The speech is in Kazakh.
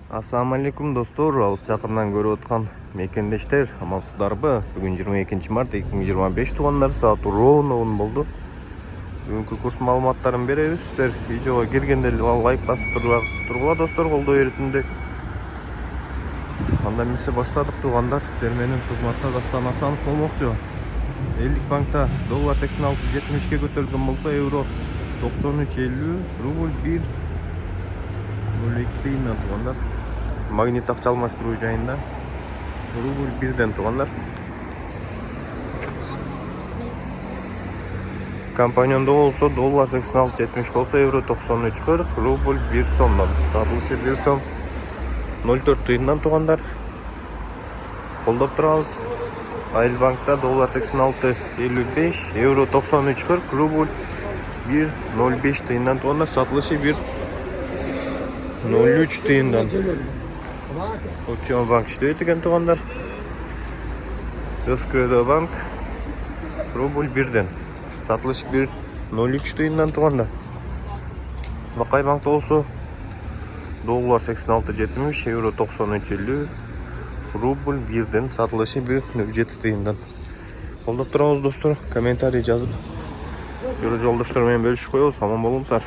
Assalamu alaikum dostlar, алыс жақыннан көріп отқан мекендештер, амалсыздарбы? Бүгін 22 март 2025 туғандар, саат ровно 10 болды. Бүгінгі курс малыматтарын береміз. Сіздер видеоға келгенде лайк басып тұрғыла достар, қолдау еретіндек. Анда месе баштадық туғандар, сіздер менің қызматта Дастан Асанов болмақчы. Елдік банкта доллар 86.70-ке көтерілген болса, евро 93.50, рубль 1.02 тиыннан туғандар. Магнит ақша алмаштыру жайында рубль 1-ден туғандар. Компанионда болса доллар 86.70 болса, евро 93.40, рубль 1 сомнан. Сатылышы 1 сом 0.4 тиыннан туғандар. Қолдап тұрауыз. Айыл банкта доллар 86.55, евро 93.40, рубль 1.05 тиыннан туғандар. Сатылышы 1.03 тиындан. Option bank işleyip ekan tuğanlar. Özkredi bank rubl 1'den. Satılış 1.03 tiyindan tuğanlar. Bakay bankta olsa dollar 86.70, euro 93.50, rubl 1'den satılışı 1.07 tiyindan. Қолдап тұрыңыз достар, комментарий жазып, жүрі жолдаштармен бөлішіп қойыңыз, аман болыңыздар.